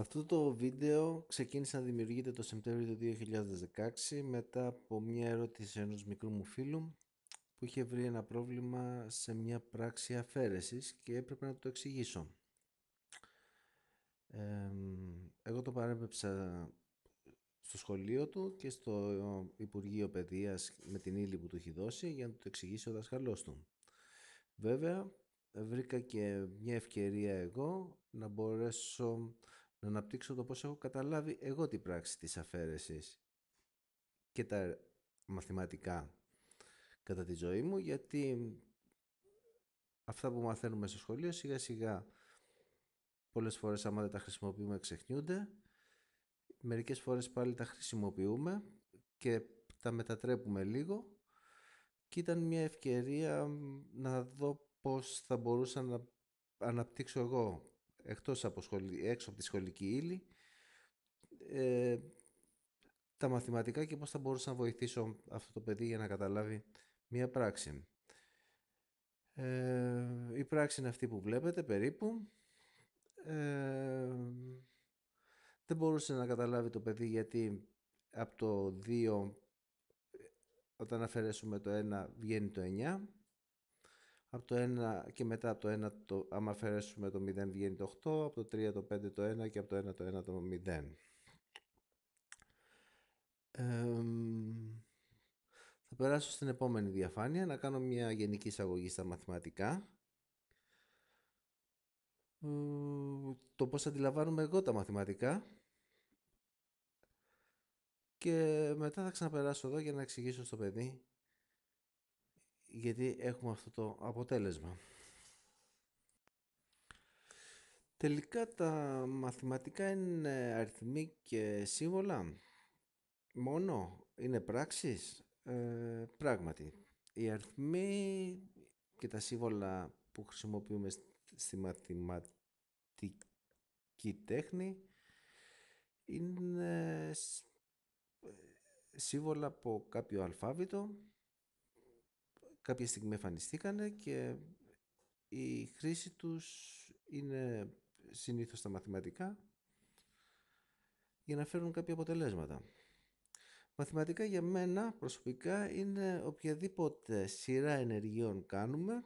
Αυτό το βίντεο ξεκίνησε να δημιουργείται το Σεπτέμβριο του 2016 μετά από μια ερώτηση ενός μικρού μου φίλου που είχε βρει ένα πρόβλημα σε μια πράξη αφαίρεσης και έπρεπε να το εξηγήσω. Εγώ το παρέπεψα στο σχολείο του και στο Υπουργείο Παιδείας με την ύλη που του έχει δώσει για να το εξηγήσει ο δασκαλός του. Βέβαια, βρήκα και μια ευκαιρία εγώ να μπορέσω να αναπτύξω το πώς έχω καταλάβει εγώ την πράξη της αφαίρεσης και τα μαθηματικά κατά τη ζωή μου, γιατί αυτά που μαθαίνουμε στο σχολείο σιγά σιγά πολλές φορές άμα δεν τα χρησιμοποιούμε ξεχνιούνται, μερικές φορές πάλι τα χρησιμοποιούμε και τα μετατρέπουμε λίγο, και ήταν μια ευκαιρία να δω πώς θα μπορούσα να αναπτύξω εγώ έξω από τη σχολική ύλη τα μαθηματικά και πώς θα μπορούσα να βοηθήσω αυτό το παιδί για να καταλάβει μια πράξη. Η πράξη είναι αυτή που βλέπετε περίπου. Δεν μπορούσε να καταλάβει το παιδί γιατί από το 2 όταν αφαιρέσουμε το 1 βγαίνει το 9. Από το 1 και μετά από το 1 άμα αφαιρέσουμε το 0 βγαίνει το 8. Από το 3 το 5 το 1 και από το 1 το 1 το 0. Θα περάσω στην επόμενη διαφάνεια να κάνω μια γενική εισαγωγή στα μαθηματικά. Το πώς αντιλαμβάνομαι εγώ τα μαθηματικά και μετά θα ξαναπεράσω εδώ για να εξηγήσω στο παιδί γιατί έχουμε αυτό το αποτέλεσμα. Τελικά τα μαθηματικά είναι αριθμοί και σύμβολα μόνο, είναι πράξεις. Πράγματι, οι αριθμοί και τα σύμβολα που χρησιμοποιούμε στη μαθηματική τέχνη είναι σύμβολα από κάποιο αλφάβητο, κάποια στιγμή εμφανιστήκανε και η χρήση τους είναι συνήθως στα μαθηματικά για να φέρουν κάποια αποτελέσματα. Μαθηματικά για μένα προσωπικά είναι οποιαδήποτε σειρά ενεργειών κάνουμε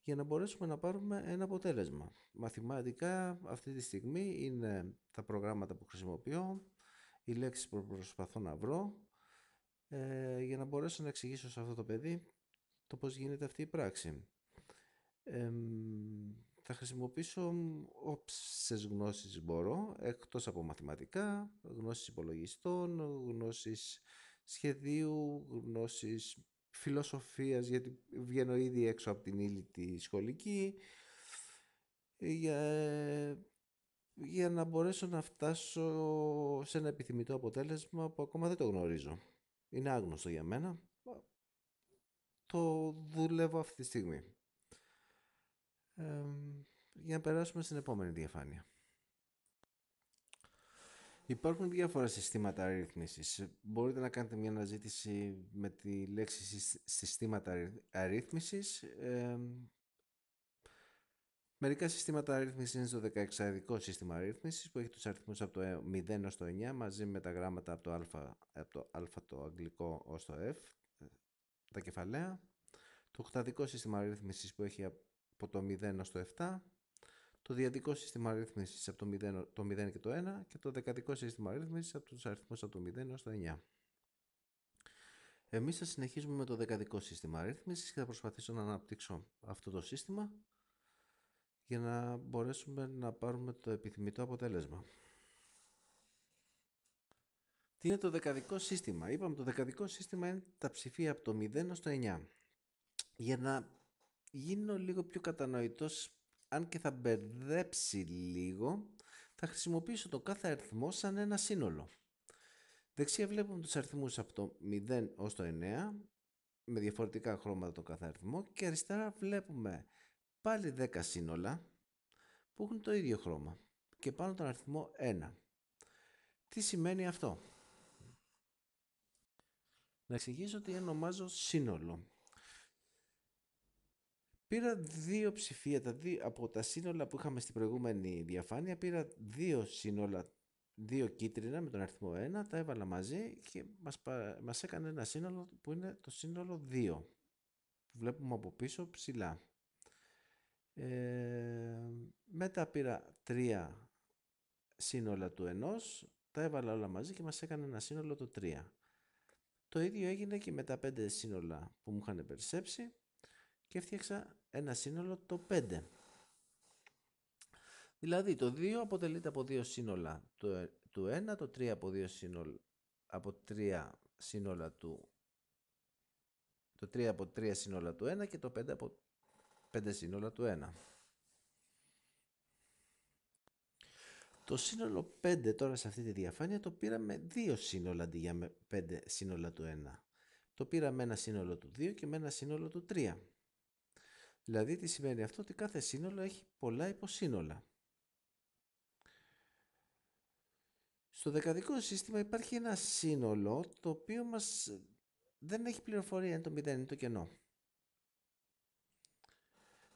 για να μπορέσουμε να πάρουμε ένα αποτέλεσμα. Μαθηματικά αυτή τη στιγμή είναι τα προγράμματα που χρησιμοποιώ, οι λέξεις που προσπαθώ να βρω για να μπορέσω να εξηγήσω σε αυτό το παιδί το πώς γίνεται αυτή η πράξη. Θα χρησιμοποιήσω όποιες γνώσεις μπορώ, εκτός από μαθηματικά, γνώσεις υπολογιστών, γνώσεις σχεδίου, γνώσεις φιλοσοφίας, γιατί βγαίνω ήδη έξω από την ύλη τη σχολική, για να μπορέσω να φτάσω σε ένα επιθυμητό αποτέλεσμα που ακόμα δεν το γνωρίζω. Είναι άγνωστο για μένα. Το δουλεύω αυτή τη στιγμή. Για να περάσουμε στην επόμενη διαφάνεια. Υπάρχουν διάφορα συστήματα αρρύθμισης. Μπορείτε να κάνετε μια αναζήτηση με τη λέξη συστήματα αρρύθμισης. Μερικά συστήματα αρρύθμισης είναι στο 16-εδικό σύστημα αρρύθμισης που έχει τους αριθμούς από το 0 ως το 9 μαζί με τα γράμματα από το α το αγγλικό ως το F, τα κεφαλαία. Το 8-εδικό σύστημα αρρύθμισης που έχει από το 0 ως το 7. Το διαδικό σύστημα αρρύθμισης από το 0 και το 1 και το δεκαδικό σύστημα αρρύθμισης από τους αριθμούς από το 0 έως το 9. Εμείς θα συνεχίσουμε με το δεκαδικό σύστημα αρρύθμισης και θα προσπαθήσω να αναπτύξω αυτό το σύστημα για να μπορέσουμε να πάρουμε το επιθυμητό αποτέλεσμα. Τι είναι το δεκαδικό σύστημα? Είπαμε το δεκαδικό σύστημα είναι τα ψηφία από το 0 έως το 9. Για να γίνω λίγο πιο κατανοητός, αν και θα μπερδέψει λίγο, θα χρησιμοποιήσω το κάθε αριθμό σαν ένα σύνολο. Δεξιά βλέπουμε τους αριθμούς από το 0 ως το 9 με διαφορετικά χρώματα το κάθε αριθμό και αριστερά βλέπουμε πάλι 10 σύνολα που έχουν το ίδιο χρώμα και πάνω τον αριθμό 1. Τι σημαίνει αυτό? Να εξηγήσω τι ονομάζω σύνολο. Πήρα δύο ψηφία, από τα σύνολα που είχαμε στην προηγούμενη διαφάνεια, πήρα δύο σύνολα, δύο κίτρινα με τον αριθμό 1, τα έβαλα μαζί και μας έκανε ένα σύνολο που είναι το σύνολο 2, που βλέπουμε από πίσω ψηλά. Μετά πήρα τρία σύνολα του 1, τα έβαλα όλα μαζί και μας έκανε ένα σύνολο το 3. Το ίδιο έγινε και με τα 5 σύνολα που μου είχαν περισσέψει και έφτιαξα ένα σύνολο το 5. Δηλαδή το 2 αποτελείται από δύο σύνολα του 1, το 3 από δύο σύνολα, από 3 σύνολα του, το 3 από 3 σύνολα του 1 και το 5 από 5 σύνολα του 1. Το σύνολο 5 τώρα σε αυτή τη διαφάνεια το πήρα με δύο σύνολα αντί για με 5 σύνολα του 1. Το πήρα με ένα σύνολο του 2 και με ένα σύνολο του 3. Δηλαδή τι σημαίνει αυτό? Ότι κάθε σύνολο έχει πολλά υποσύνολα. Στο δεκαδικό σύστημα υπάρχει ένα σύνολο το οποίο δεν έχει πληροφορία, είναι το 0, είναι το κενό.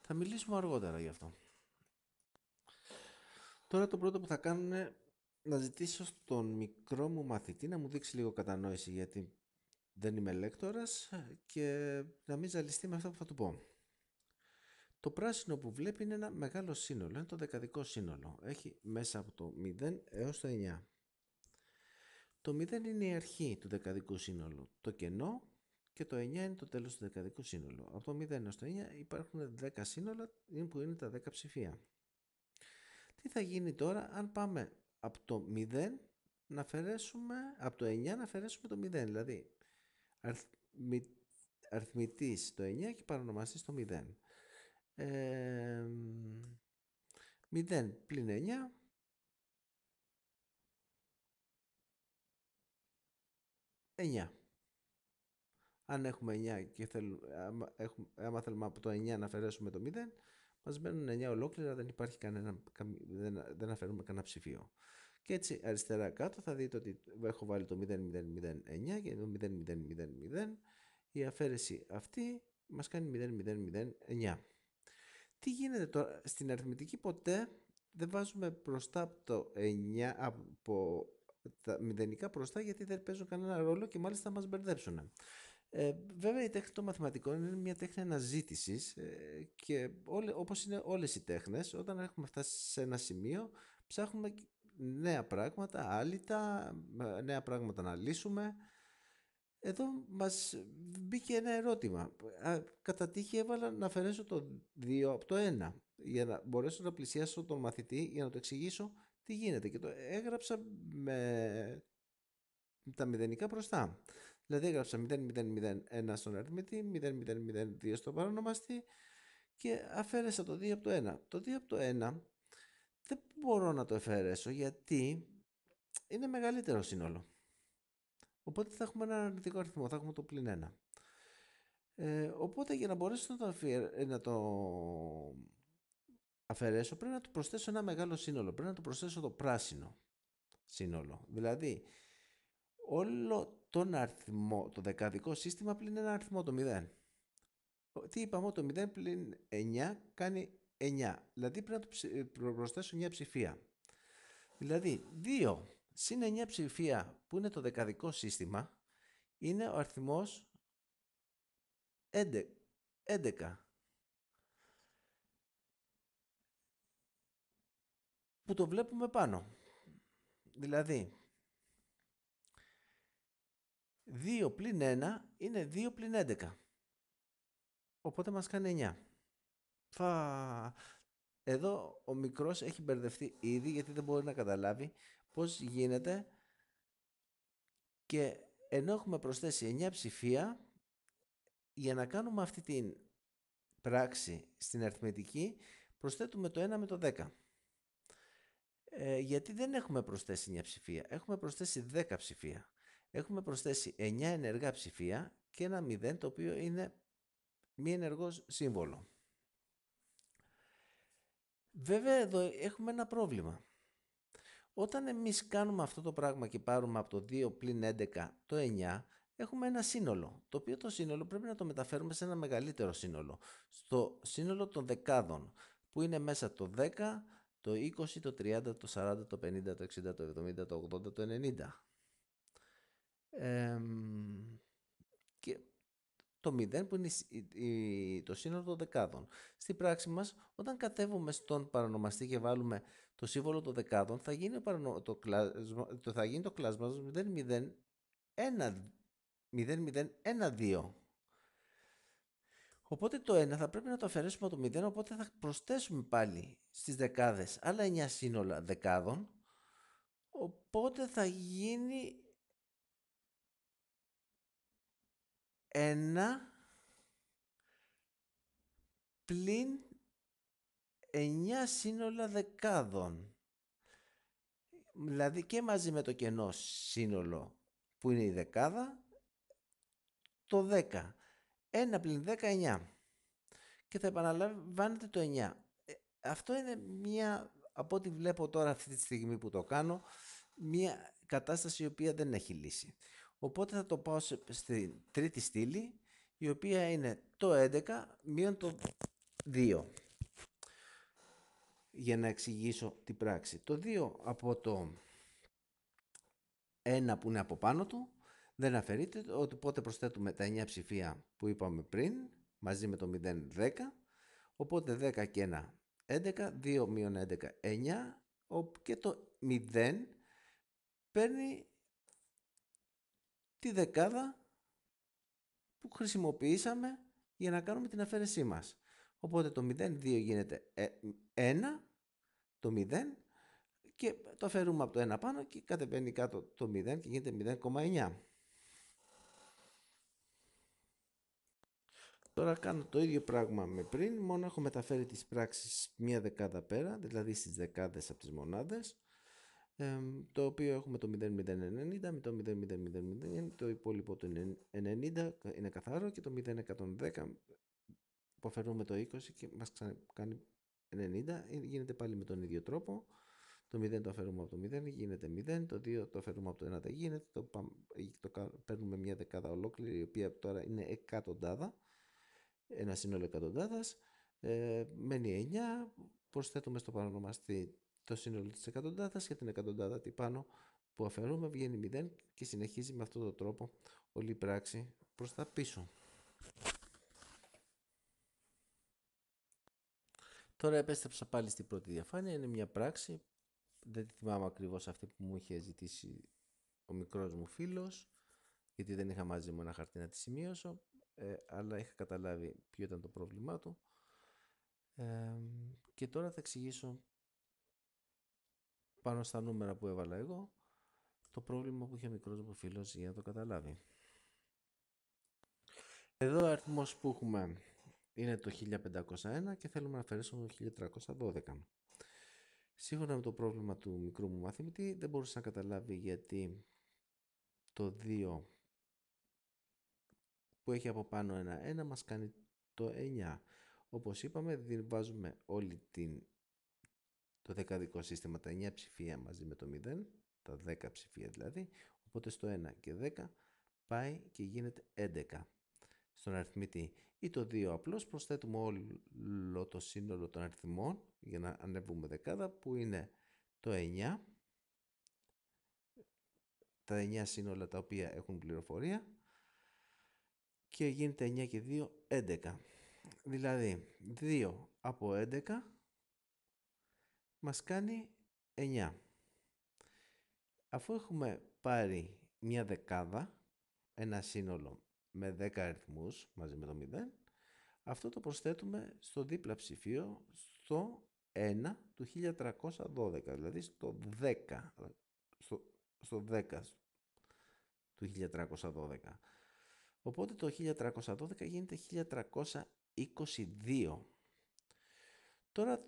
Θα μιλήσουμε αργότερα γι' αυτό. Τώρα το πρώτο που θα κάνω είναι να ζητήσω στον μικρό μου μαθητή να μου δείξει λίγο κατανόηση, γιατί δεν είμαι λέκτορας και να μην ζαλιστεί με αυτό που θα του πω. Το πράσινο που βλέπει είναι ένα μεγάλο σύνολο, είναι το δεκαδικό σύνολο. Έχει μέσα από το 0 έως το 9. Το 0 είναι η αρχή του δεκαδικού σύνολου, το κενό, και το 9 είναι το τέλος του δεκαδικού σύνολου. Από το 0 έως το 9 υπάρχουν 10 σύνολα που είναι τα 10 ψηφία. Τι θα γίνει τώρα αν πάμε από το 0 να αφαιρέσουμε, από το 9 να αφαιρέσουμε το 0, δηλαδή αριθμητής το 9 και παρονομαστής το 0. 0 πλην 9 9. Αν έχουμε 9 και άμα θέλουμε από το 9 να αφαιρέσουμε το 0, μας μένουν 9 ολόκληρα, δεν υπάρχει δεν αφαιρούμε κανένα ψηφίο. Και έτσι αριστερά κάτω θα δείτε ότι έχω βάλει το 0009 και το 0000. Η αφαίρεση αυτή μας κάνει 0009. Τι γίνεται τώρα? Στην αριθμητική ποτέ δεν βάζουμε μπροστά από το 9, από τα μηδενικά μπροστά, γιατί δεν παίζουν κανένα ρόλο και μάλιστα μας μπερδέψουν. Βέβαια η τέχνη των μαθηματικών είναι μια τέχνη αναζήτησης και όπως είναι όλες οι τέχνες, όταν έχουμε φτάσει σε ένα σημείο ψάχνουμε νέα πράγματα, άλυτα, νέα πράγματα να λύσουμε. Εδώ μας μπήκε ένα ερώτημα. Κατά τύχη έβαλα να αφαιρέσω το 2 από το 1 για να μπορέσω να πλησιάσω τον μαθητή για να το εξηγήσω τι γίνεται, και το έγραψα με τα μηδενικά μπροστά. Δηλαδή έγραψα 0001 στον αριθμητή, 0002 στον παρονομαστή και αφαίρεσα το 2 από το 1. Το 2 από το 1 δεν μπορώ να το αφαιρέσω γιατί είναι μεγαλύτερο σύνολο. Οπότε θα έχουμε ένα αρνητικό αριθμό, θα έχουμε το +1. Οπότε για να μπορέσω να το αφαιρέσω πρέπει να του προσθέσω ένα μεγάλο σύνολο, πρέπει να του προσθέσω το πράσινο σύνολο. Δηλαδή όλο τον αριθμό, το δεκαδικό σύστημα πλην ένα αριθμό, το 0. Τι είπαμε? Το 0 πλην 9 κάνει 9. Δηλαδή πρέπει να του προσθέσω 9 ψηφία. Δηλαδή 2 συν 9 ψηφία που είναι το δεκαδικό σύστημα είναι ο αριθμός 11. Που το βλέπουμε πάνω. Δηλαδή 2 πλην 1 είναι 2 πλην 11. Οπότε μας κάνει 9. Εδώ ο μικρός έχει μπερδευτεί ήδη, γιατί δεν μπορεί να καταλάβει πώς γίνεται, και ενώ έχουμε προσθέσει 9 ψηφία για να κάνουμε αυτή την πράξη στην αριθμητική, προσθέτουμε το 1 με το 10. Γιατί δεν έχουμε προσθέσει 9 ψηφία, έχουμε προσθέσει 10 ψηφία. Έχουμε προσθέσει 9 ενεργά ψηφία και ένα 0, το οποίο είναι μη ενεργός σύμβολο. Βέβαια εδώ έχουμε ένα πρόβλημα. Όταν εμείς κάνουμε αυτό το πράγμα και πάρουμε από το 2 πλην 11 το 9, έχουμε ένα σύνολο, το οποίο το σύνολο πρέπει να το μεταφέρουμε σε ένα μεγαλύτερο σύνολο, στο σύνολο των δεκάδων, που είναι μέσα το 10, το 20, το 30, το 40, το 50, το 60, το 70, το 80, το 90. Και το 0 που είναι το σύνολο των δεκάδων. Στην πράξη μας, όταν κατέβουμε στον παρονομαστή και βάλουμε το σύμβολο των δεκάδων, θα γίνει το κλάσμα 0,012. Οπότε το 1 θα πρέπει να το αφαιρέσουμε από το 0, οπότε θα προσθέσουμε πάλι στις δεκάδες άλλα 9 σύνολα δεκάδων, οπότε θα γίνει 1 πλην 9 σύνολα δεκάδων. Δηλαδή και μαζί με το κενό σύνολο που είναι η δεκάδα, το 10. 1 πλην 10, 9. Και θα επαναλαμβάνεται το 9. Αυτό είναι μια, από ό,τι βλέπω τώρα αυτή τη στιγμή που το κάνω, μια κατάσταση η οποία δεν έχει λύση. Οπότε θα το πάω στη τρίτη στήλη, η οποία είναι το 11 μείον το 2. Για να εξηγήσω την πράξη. Το 2 από το 1 που είναι από πάνω του δεν αφαιρείται, οπότε προσθέτουμε τα 9 ψηφία που είπαμε πριν, μαζί με το 0, 10. Οπότε 10 και 1, 11, 2 μείον 11, 9, και το 0 παίρνει τη δεκάδα που χρησιμοποιήσαμε για να κάνουμε την αφαίρεσή μας. Οπότε το 0, 2 γίνεται 1, το 0, και το αφαιρούμε από το 1 πάνω και κατεβαίνει κάτω το 0 και γίνεται 0,9. Τώρα κάνω το ίδιο πράγμα με πριν, μόνο έχω μεταφέρει τις πράξεις μία δεκάδα πέρα, δηλαδή στις δεκάδες από τις μονάδες, το οποίο έχουμε το 0,090 με το 0,000, το υπόλοιπο το 90 είναι καθαρό και το 0,110 που αφαιρούμε το 20 και μας κάνει 90, γίνεται πάλι με τον ίδιο τρόπο. Το 0 το αφαιρούμε από το 0, γίνεται 0, το 2 το αφαιρούμε από το 1, δεν γίνεται, το παίρνουμε μια δεκάδα ολόκληρη, η οποία τώρα είναι εκατοντάδα, ένα σύνολο εκατοντάδας, μένει 9, προσθέτουμε στο παρονομαστή το σύνολο της εκατοντάδας και την εκατοντάδα τι πάνω που αφαιρούμε βγαίνει 0 και συνεχίζει με αυτόν τον τρόπο όλη η πράξη προς τα πίσω. Τώρα επέστρεψα πάλι στην πρώτη διαφάνεια, είναι μια πράξη, δεν τη θυμάμαι ακριβώς αυτή που μου είχε ζητήσει ο μικρός μου φίλος, γιατί δεν είχα μαζί μου ένα χαρτί να τη σημείωσω, αλλά είχα καταλάβει ποιο ήταν το πρόβλημά του. Και τώρα θα εξηγήσω πάνω στα νούμερα που έβαλα εγώ το πρόβλημα που είχε ο μικρός μου φίλος για να το καταλάβει. Εδώ ο αριθμός που έχουμε είναι το 1501 και θέλουμε να αφαιρέσουμε το 1312. Σύμφωνα με το πρόβλημα του μικρού μου μαθητή δεν μπορούσε να καταλάβει γιατί το 2 που έχει από πάνω ένα 1 μας κάνει το 9. Όπως είπαμε, βάζουμε όλη το δεκαδικό σύστημα, τα 9 ψηφία μαζί με το 0, τα 10 ψηφία δηλαδή, οπότε στο 1 και 10 πάει και γίνεται 11 στον αριθμητή. Ή το 2 απλώς προσθέτουμε όλο το σύνολο των αριθμών για να ανέβουμε δεκάδα, που είναι το 9, τα 9 σύνολα τα οποία έχουν πληροφορία, και γίνεται 9 και 2, 11. Δηλαδή 2 από 11 μας κάνει 9. Αφού έχουμε πάρει μια δεκάδα, ένα σύνολο με 10 αριθμούς μαζί με το 0, αυτό το προσθέτουμε στο δίπλα ψηφίο, στο 1 του 1312, δηλαδή στο 10, στο 10 του 1312. Οπότε το 1312 γίνεται 1322. Τώρα,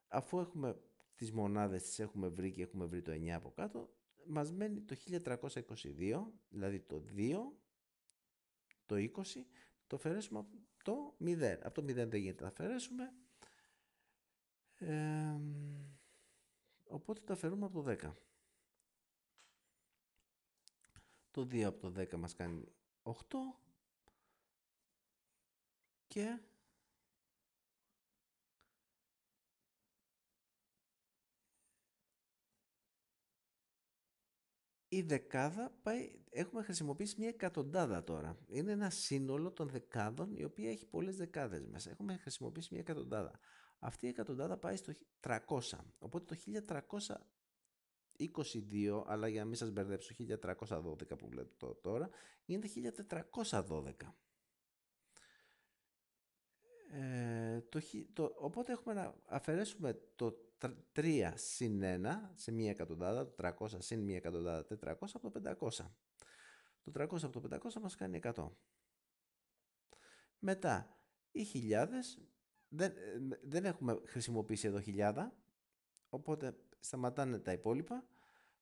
αφού έχουμε τις μονάδες τις έχουμε βρει και έχουμε βρει το 9 από κάτω, μας μένει το 1322, δηλαδή το 2, το 20, το αφαιρέσουμε από το 0. Από το 0 δεν γίνεται να αφαιρέσουμε, οπότε το αφαιρούμε από το 10. Το 2 από το 10 μας κάνει 8 και η δεκάδα πάει, έχουμε χρησιμοποιήσει μια εκατοντάδα τώρα. Είναι ένα σύνολο των δεκάδων η οποία έχει πολλές δεκάδες μέσα. Έχουμε χρησιμοποιήσει μια εκατοντάδα. Αυτή η εκατοντάδα πάει στο 300. Οπότε το 1322, αλλά για να μην σας μπερδέψω, 1312 που βλέπω τώρα, γίνεται 1412. Οπότε έχουμε να αφαιρέσουμε το 3 συν 1 σε μία εκατοντάδα, το 300 συν μία εκατοντάδα, 400 από το 500. Το 300 από το 500 μας κάνει 100. Μετά, οι χιλιάδες, δεν έχουμε χρησιμοποιήσει εδώ χιλιάδα, οπότε σταματάνε τα υπόλοιπα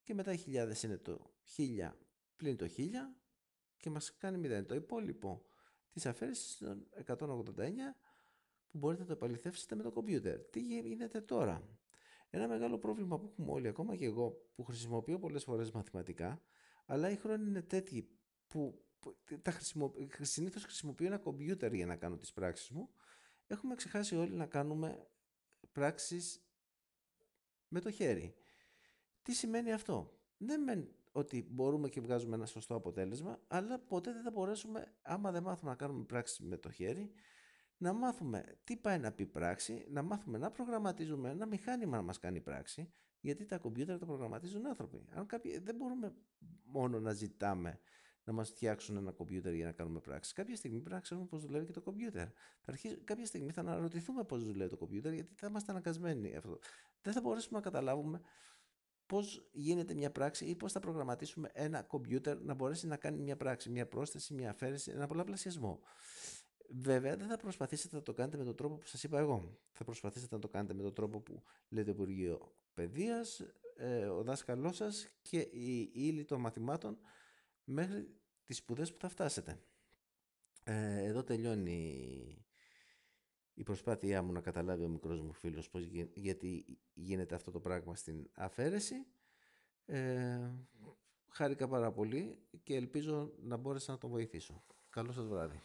και μετά οι χιλιάδες είναι το 1000 πλην το 1000 και μας κάνει 0. Το υπόλοιπο της αφαίρεσης των 189 που μπορείτε να το επαληθεύσετε με το κομπιούτερ. Τι γίνεται τώρα? Ένα μεγάλο πρόβλημα που έχουμε όλοι, ακόμα και εγώ που χρησιμοποιώ πολλές φορές μαθηματικά, αλλά οι χρόνοι είναι τέτοιοι που συνήθως χρησιμοποιώ ένα κομπιούτερ για να κάνω τις πράξεις μου. Έχουμε ξεχάσει όλοι να κάνουμε πράξεις με το χέρι. Τι σημαίνει αυτό? Δεν μεν ότι μπορούμε και βγάζουμε ένα σωστό αποτέλεσμα, αλλά ποτέ δεν θα μπορέσουμε, άμα δεν μάθουμε να κάνουμε πράξεις με το χέρι, να μάθουμε τι πάει να πει πράξη, να μάθουμε να προγραμματίζουμε ένα μηχάνημα να μας κάνει πράξη, γιατί τα κομπιούτερ τα προγραμματίζουν άνθρωποι. Δεν μπορούμε μόνο να ζητάμε να μας φτιάξουν ένα κομπιούτερ για να κάνουμε πράξη. Κάποια στιγμή πρέπει να ξέρουμε πώς δουλεύει και το κομπιούτερ. Κάποια στιγμή θα αναρωτηθούμε πώς δουλεύει το κομπιούτερ, γιατί θα είμαστε αναγκασμένοι αυτό. Δεν θα μπορέσουμε να καταλάβουμε πώς γίνεται μια πράξη ή πώς θα προγραμματίσουμε ένα κομπιούτερ να μπορέσει να κάνει μια πράξη, μια πρόσθεση, μια αφαίρεση, ένα πολλαπλασιασμό. Βέβαια, δεν θα προσπαθήσετε να το κάνετε με τον τρόπο που σας είπα εγώ. Θα προσπαθήσετε να το κάνετε με τον τρόπο που λέει το Υπουργείο Παιδείας, ο δάσκαλός σας και η ύλη των μαθημάτων μέχρι τις σπουδές που θα φτάσετε. Εδώ τελειώνει η προσπάθειά μου να καταλάβει ο μικρός μου φίλος γιατί γίνεται αυτό το πράγμα στην αφαίρεση. Χάρηκα πάρα πολύ και ελπίζω να μπόρεσα να τον βοηθήσω. Καλό σας βράδυ.